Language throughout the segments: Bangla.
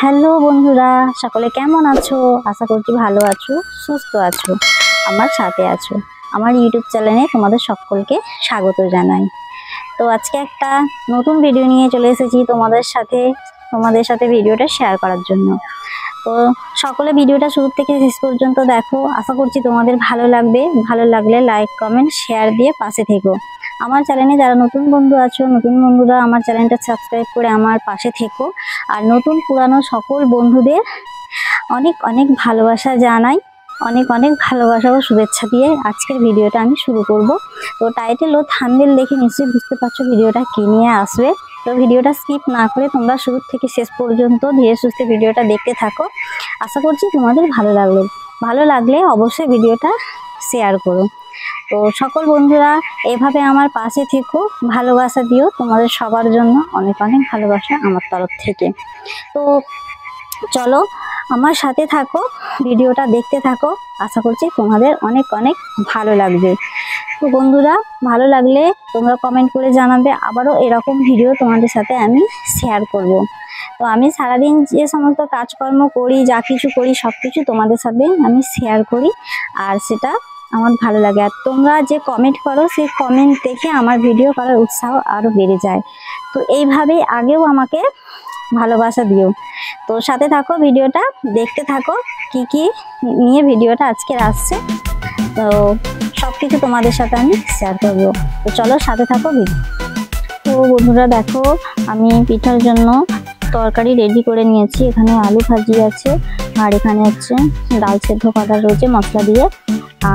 হ্যালো বন্ধুরা, সকলে কেমন আছো? আশা করছি ভালো আছো, সুস্থ আছো, আমার সাথে আছো। আমার ইউটিউব চ্যানেলে তোমাদের সকলকে স্বাগত জানাই। তো আজকে একটা নতুন ভিডিও নিয়ে চলে এসেছি তোমাদের সাথে ভিডিওটা শেয়ার করার জন্য। তো সকলে ভিডিওটা শুরু থেকে শেষ পর্যন্ত দেখো, আশা করছি তোমাদের ভালো লাগবে। ভালো লাগলে লাইক, কমেন্ট, শেয়ার দিয়ে পাশে থেকো। আমার চ্যানেলে যারা নতুন বন্ধু আছো, নতুন বন্ধুরা আমার চ্যানেলটা সাবস্ক্রাইব করে আমার পাশে থেকো। আর নতুন পুরানো সকল বন্ধুদের অনেক অনেক ভালোবাসা জানাই, অনেক অনেক ভালোবাসা ও শুভেচ্ছা দিয়ে আজকের ভিডিওটা আমি শুরু করব। তো টাইটেল ও থাম্বনেল দেখে নিশ্চয়ই বুঝতে পারছো ভিডিওটা কি নিয়ে আসবে। তো ভিডিওটা স্কিপ না করে তোমরা শুরু থেকে শেষ পর্যন্ত ধীরে সুস্থে ভিডিওটা দেখতে থাকো। আশা করছি তোমাদের ভালো লাগলে অবশ্যই ভিডিওটা শেয়ার করো। তো সকল বন্ধুরা এভাবে আমার পাশে থেকো, ভালোবাসা দিও। তোমাদের সবার জন্য অনেক অনেক ভালোবাসা আমার তরফ থেকে। তো চলো আমার সাথে থাকো, ভিডিওটা দেখতে থাকো। আশা করছি তোমাদের অনেক অনেক ভালো লাগবে। তো বন্ধুরা ভালো লাগলে তোমরা কমেন্ট করে জানাবে, আবারও এরকম ভিডিও তোমাদের সাথে আমি শেয়ার করব। তো আমি সারাদিন যে সমস্ত কাজকর্ম করি, যা কিছু করি, সব কিছু তোমাদের সাথে আমি শেয়ার করি, আর সেটা আমার ভালো লাগে। আর তোমরা যে কমেন্ট করো, সেই কমেন্ট দেখে আমার ভিডিও করার উৎসাহ আরও বেড়ে যায়। তো এইভাবেই আগেও আমাকে ভালোবাসা দিও। তো সাথে থাকো, ভিডিওটা দেখতে থাকো, কি কি নিয়ে ভিডিওটা আজকের আসছে। তো সব কিছু তোমাদের সাথে আমি শেয়ার করবো। তো চলো সাথে থাকো ভিডিও। তো বন্ধুরা দেখো, আমি পিঠার জন্য তরকারি রেডি করে নিয়েছি। এখানে আলু ভাজি আছে, আর এখানে হচ্ছে ডাল সেদ্ধ করা রয়েছে মশলা দিয়ে,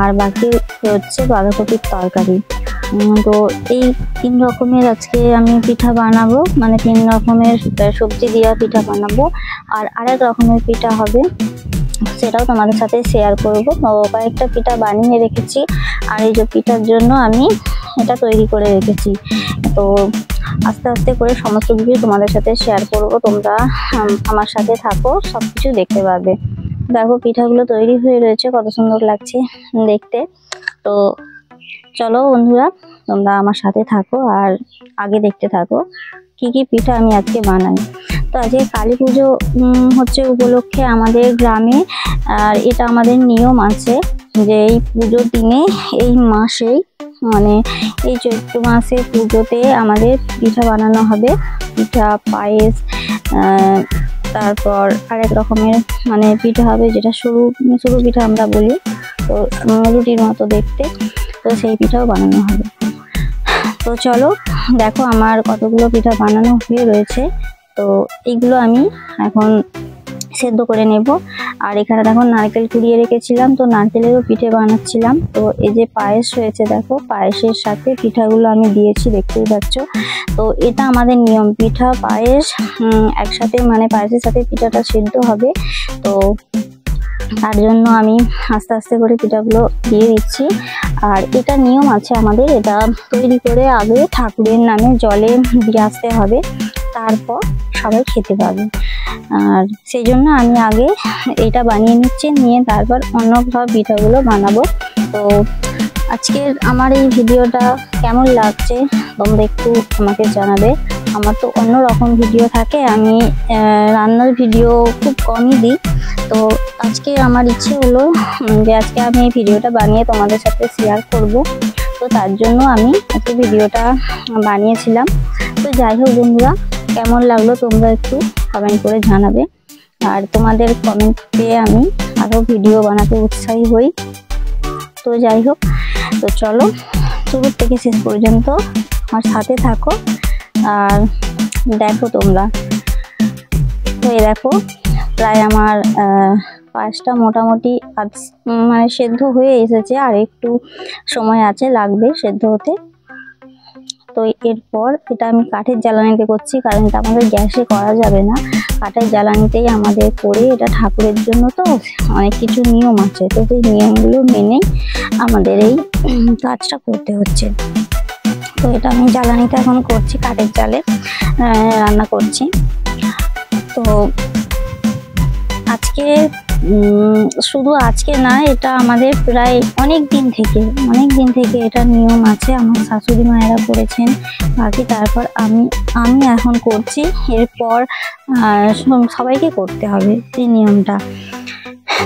আর বাকি হচ্ছে বাঁধাকপির তরকারি। তো এই 3 রকমের আজকে আমি পিঠা বানাবো, মানে 3 রকমের সবজি দিয়ে পিঠা বানাবো। আর আরেক রকমের পিঠা হবে, সেটাও তোমাদের সাথে শেয়ার করব। তো কয়েকটা পিঠা বানিয়ে রেখেছি, আর এই যে পিঠার জন্য আমি এটা তৈরি করে রেখেছি। তো আস্তে আস্তে করে সমস্ত কিছু তোমাদের সাথে শেয়ার করব। তোমরা আমার সাথে থাকো, সব কিছু দেখতে পাবে। দেখো পিঠাগুলো তৈরি হয়ে রয়েছে, কত সুন্দর লাগছে দেখতে। তো চলো বন্ধুরা তোমরা আমার সাথে থাকো আর আগে দেখতে থাকো কি কি পিঠা আমি আজকে বানাই। তো আজকে কালী পুজো হচ্ছে উপলক্ষে আমাদের গ্রামে, আর এটা আমাদের নিয়ম আছে যে এই পুজোর দিনে, এই মাসেই, মানে এই চৈত্র মাসে পুজোতে আমাদের পিঠা বানানো হবে। পিঠা, পায়েস, তারপর আরেক রকমের মানে পিঠা হবে, যেটা সরু পিঠা আমরা বলি, তো রুটির মতো দেখতে। তো সেই পিঠাও বানানো হবে। তো চলো দেখো আমার কতগুলো পিঠা বানানো হয়ে রয়েছে। তো এইগুলো আমি এখন সেদ্ধ করে নেব। আর এখানে দেখো নারকেল কুড়িয়ে রেখেছিলাম, তো নারকেলেরও পিঠে বানাচ্ছিলাম। তো এই যে পায়েস হয়েছে, দেখো পায়েসের সাথে পিঠাগুলো আমি দিয়েছি, দেখতেই পাচ্ছ। তো এটা আমাদের নিয়ম, পিঠা পায়েস একসাথে, মানে পায়েসের সাথে পিঠাটা সেদ্ধ হবে। তো তার জন্য আমি আস্তে আস্তে করে পিঠাগুলো দিয়ে দিচ্ছি। আর এটা নিয়ম আছে আমাদের, এটা তৈরি করে আগে ঠাকুরের নামে জলে দিয়ে আসতে হবে, তারপর সবাই খেতে পাবে। আর সেই জন্য আমি আগে এটা বানিয়ে নিচ্ছি, নিয়ে তারপর অন্য সব পিঠাগুলো বানাবো। তো আজকের আমার এই ভিডিওটা কেমন লাগছে তোমরা একটু আমাকে জানাবে। আমার তো অন্য রকম ভিডিও থাকে, আমি রান্নার ভিডিও খুব কমই দিই। তো আজকে আমার ইচ্ছে হলো যে আজকে আমি এই ভিডিওটা বানিয়ে তোমাদের সাথে শেয়ার করব। তো তার জন্য আমি আজকে ভিডিওটা বানিয়েছিলাম। তো যাই হোক বন্ধুরা, কেমন লাগলো তোমরা একটু কমেন্ট করে জানাবে। আর তোমাদের কমেন্ট পেয়ে আমি আরও ভিডিও বানাতে উৎসাহী হই। তো যাই হোক, তো চলো শুরু থেকে শেষ পর্যন্ত আমার সাথে থাকো আর দেখো তোমরা। তো এই দেখো প্রায় আমার পায়েসটা মোটামুটি মানে সেদ্ধ হয়ে এসেছে, আর একটু সময় আছে, লাগবে সেদ্ধ হতে। তো এরপর এটা আমি কাঠের জ্বালানিতে করছি, কারণ এটা আমাদের গ্যাসে করা যাবে না, কাঠের জ্বালানিতেই আমাদের করে, এটা ঠাকুরের জন্য তো অনেক কিছু নিয়ম আছে। তো সেই নিয়মগুলো মেনেই আমাদের এই কাজটা করতে হচ্ছে। তো এটা আমি জ্বালানিতে এখন করছি, কাঠের জালে রান্না করছি। তো আজকে শুধু আজকে না, এটা আমাদের প্রায় অনেক দিন থেকে এটা নিয়ম আছে। আমার শাশুড়ি মায়েরা করেছেন, বাকি তারপর আমি এখন করছি। এরপর সবাইকে করতে হবে এই নিয়মটা।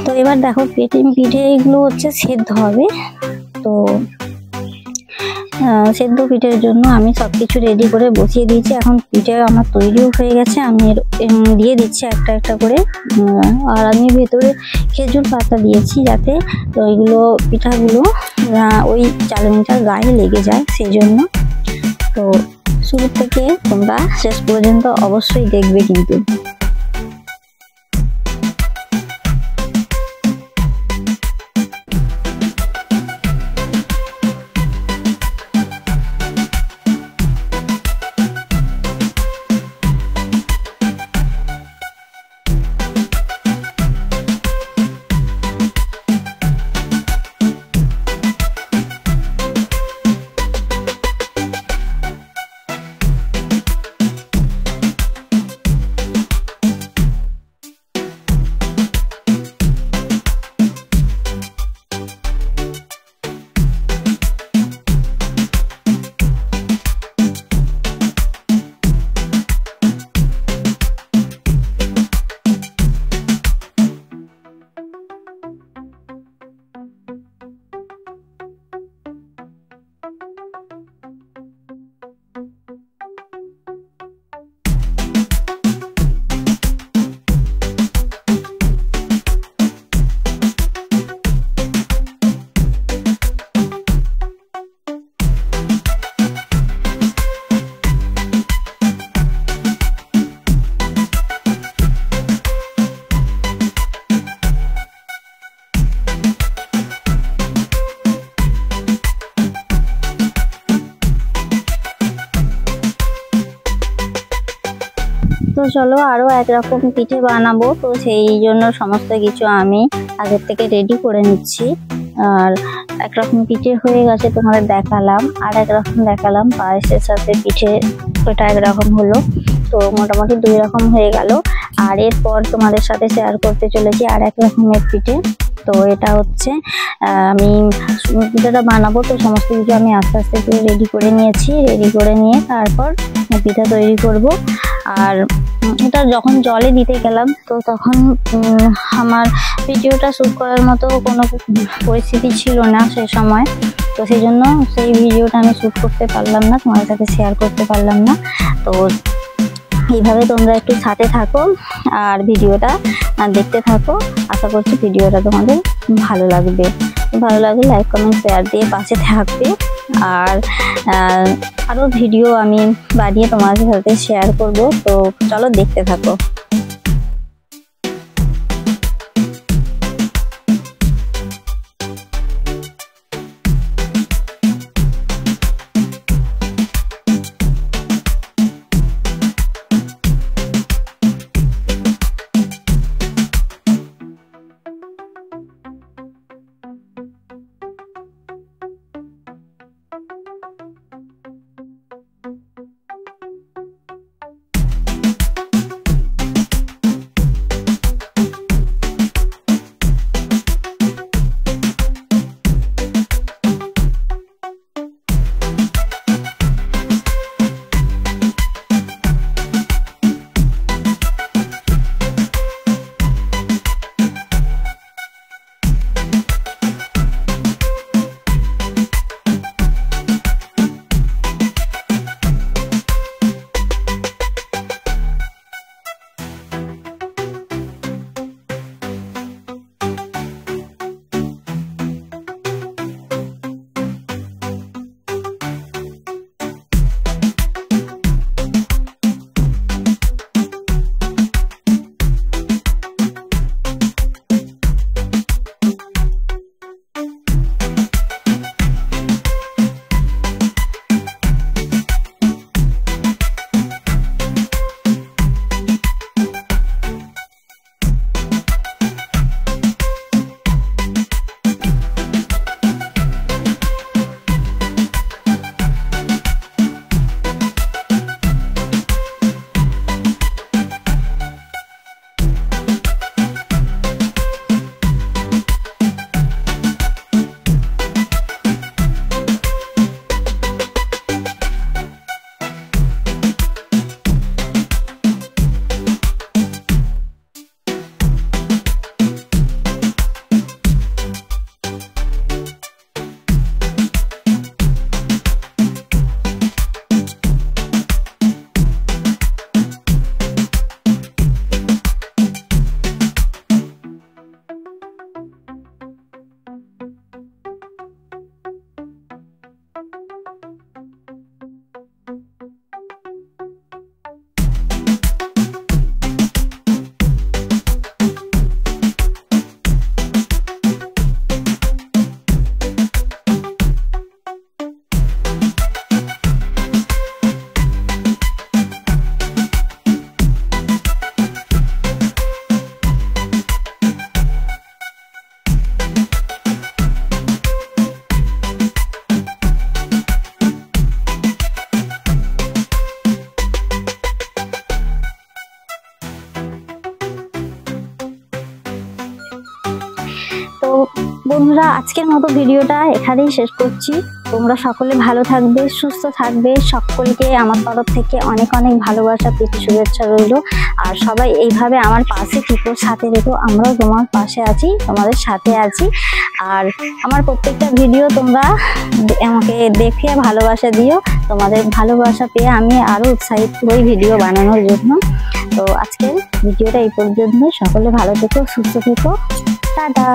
তো এবার দেখো পিঠে এগুলো হচ্ছে সেদ্ধ হবে। তো সেদ্ধ পিঠের জন্য আমি সবকিছু রেডি করে বসিয়ে দিয়েছি। এখন পিঠে আমার তৈরিও হয়ে গেছে। আমি দিয়ে দিচ্ছি একটা একটা করে। আর আমি ভেতরে খেজুর পাতা দিয়েছি, যাতে ওইগুলো পিঠাগুলো ওই চালনিটার গায়ে লেগে যায়, সেই জন্য। তো শুরু থেকে তোমরা শেষ পর্যন্ত অবশ্যই দেখবে কিন্তু। তো চলো আরো একরকম পিঠে বানাবো। তো সেই জন্য সমস্ত কিছু আমি আগের থেকে রেডি করে নিচ্ছি। আর একরকম পিঠে হয়ে গেছে তোমাদের দেখালাম, আর একরকম দেখালাম পায়েসের সাথে পিঠে, ওটা একরকম হলো। তো মোটামুটি 2 রকম হয়ে গেল। আর এরপর তোমাদের সাথে শেয়ার করতে চলেছি আর এক রকমের পিঠে। তো এটা হচ্ছে আমি পিঠাটা বানাবো। তো সমস্ত কিছু আমি আস্তে আস্তে করে রেডি করে নিয়েছি। রেডি করে নিয়ে তারপর পিঠা তৈরি করব। আর এটা যখন জলে দিতে গেলাম, তো তখন আমার ভিডিওটা শ্যুট করার মতো কোনো পরিস্থিতি ছিল না সেই সময়। তো সেই জন্য সেই ভিডিওটা আমি শ্যুট করতে পারলাম না, তোমাদের সাথে শেয়ার করতে পারলাম না। তো এইভাবে তোমরা একটু সাথে থাকো আর ভিডিওটা দেখতে থাকো। আশা করছি ভিডিওটা তোমাদের ভালো লাগবে। ভালো লাগলে লাইক কমেন্ট শেয়ার দিয়ে পাশে থাকবে। আর আরও ভিডিও আমি বানিয়ে তোমাদের সাথে শেয়ার করব। তো চলো দেখতে থাকো। বন্ধুরা, আজকের মতো ভিডিওটা এখানেই শেষ করছি। তোমরা সকলে ভালো থাকবে, সুস্থ থাকবে। সকলকে আমার তরফ থেকে অনেক অনেক ভালোবাসা, প্রীতি, শুভেচ্ছা রইল। আর সবাই এইভাবে আমার পাশে থেকো, সাথে রেখো। আমরাও তোমার পাশে আছি, তোমাদের সাথে আছি। আর আমার প্রত্যেকটা ভিডিও তোমরা আমাকে দেখে ভালোবাসা দিও। তোমাদের ভালোবাসা পেয়ে আমি আরো উৎসাহিত হই ভিডিও বানানোর জন্য। তো আজকের ভিডিওটা এই পর্যন্ত। সকলে ভালো থেকো, সুস্থ থেকো। টাটা।